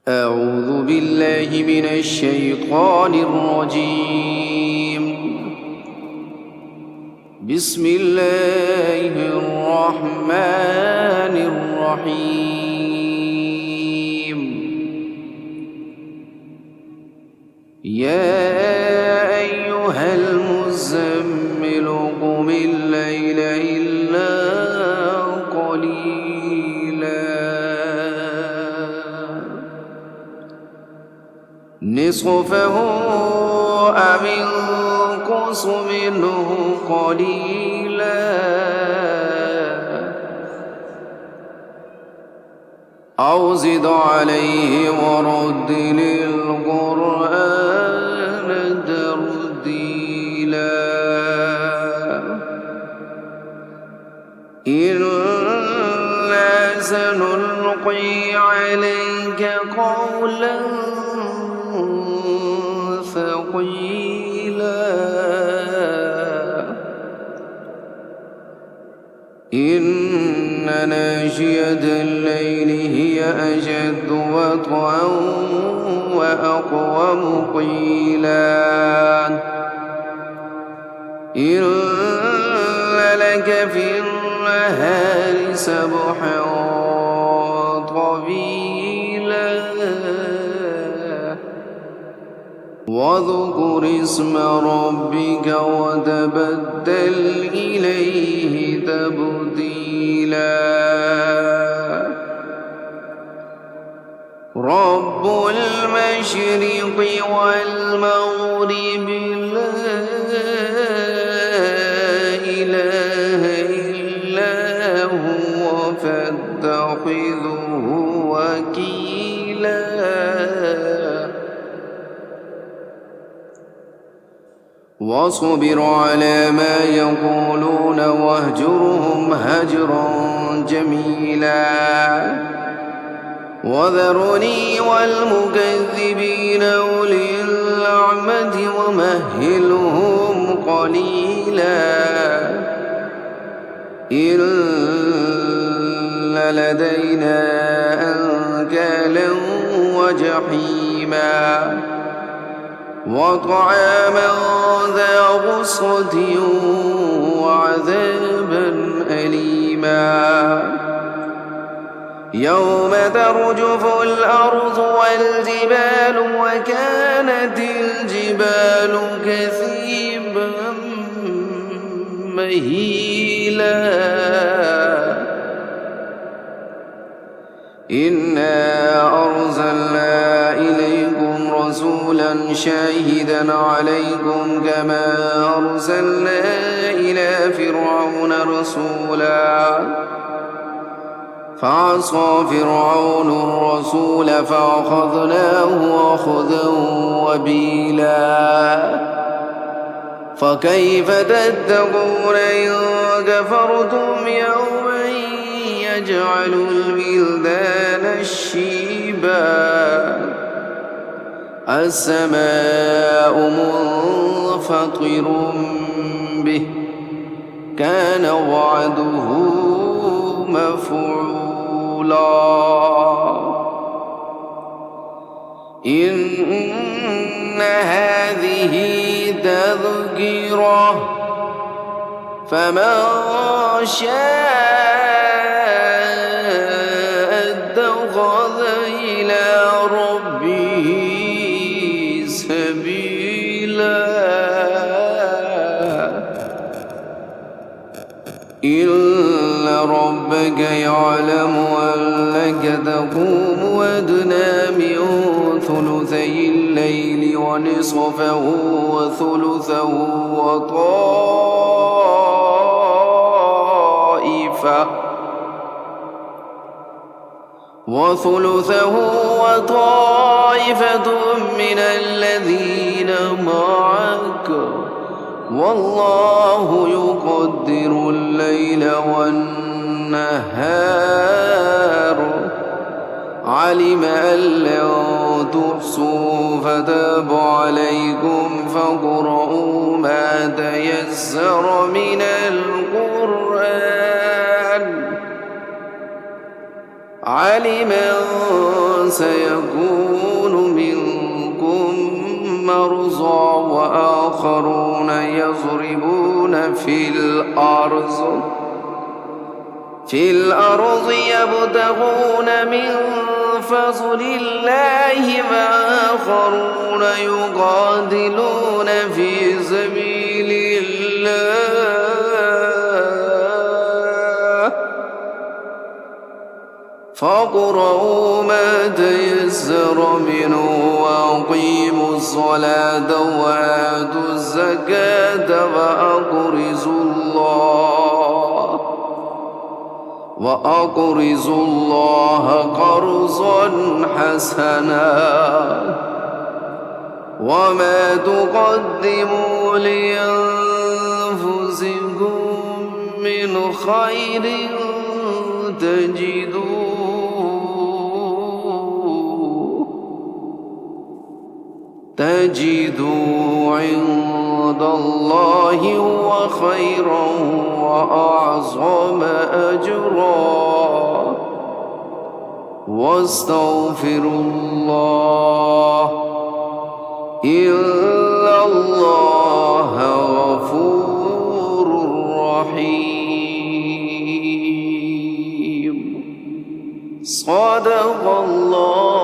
أعوذ بالله من الشيطان الرجيم. بسم الله الرحمن الرحيم. يا أيها المزمل قم الليل إلا قليلا نصفه أو انقص منه قليلا أو زد عليه ورتل القرآن ترتيلا إنا سنلقي عليك قولا ثقيلا إن ناشئة الليل هي أشد وطئا وأقوم قيلا إن لك في النهار سبحا طويلا واذكر اسم ربك وتبتل إليه تبتيلا رب المشرق والمغرب لا إله إلا هو فاتخذه وكيلا واصبر على ما يقولون واهجرهم هجرا جميلا وذرني والمكذبين أولي النعمة ومهلهم قليلا إن لدينا أنكالا وجحيما وطعاما ذا غصة وعذابا أليما يوم ترجف الأرض والجبال وكانت الجبال كثيبا مهيلا إنا أرسلنا إليكم رسولا شاهدا عليكم كما أرسلنا إلى فرعون رسولا فعصى فرعون الرسول فأخذناه أخذا وبيلا فكيف تتقون إن كفرتم يوما يجعل الولدان شيبا السماء منفطر به كان وعده مفعولا إن هذه تذكرة فمن شاء اتخذ إلى ربه سبيلا إن ربك يعلم أنك تقوم أدنى من ثلثي الليل ونصفه وثلثه وطائفة من الذين معك والله يقدر الليل والنهار علم أن لن تحصوا فتاب عليكم فاقرؤوا ما تيسر من القرآن علم سيكون منكم مرضى وآخرون يضربون في الأرض يبتغون من فضل الله وآخرون يقاتلون في سبيل الله فاقرؤوا ما تيسر منه وأقيموا الصلاة وآتوا الزكاة وأقرضوا الله قرضا حسنا وما تقدموا لأنفسكم من خير تجدوا عند الله هو خيرا وأعظم أجرا واستغفروا الله إن الله غفور رحيم صدق الله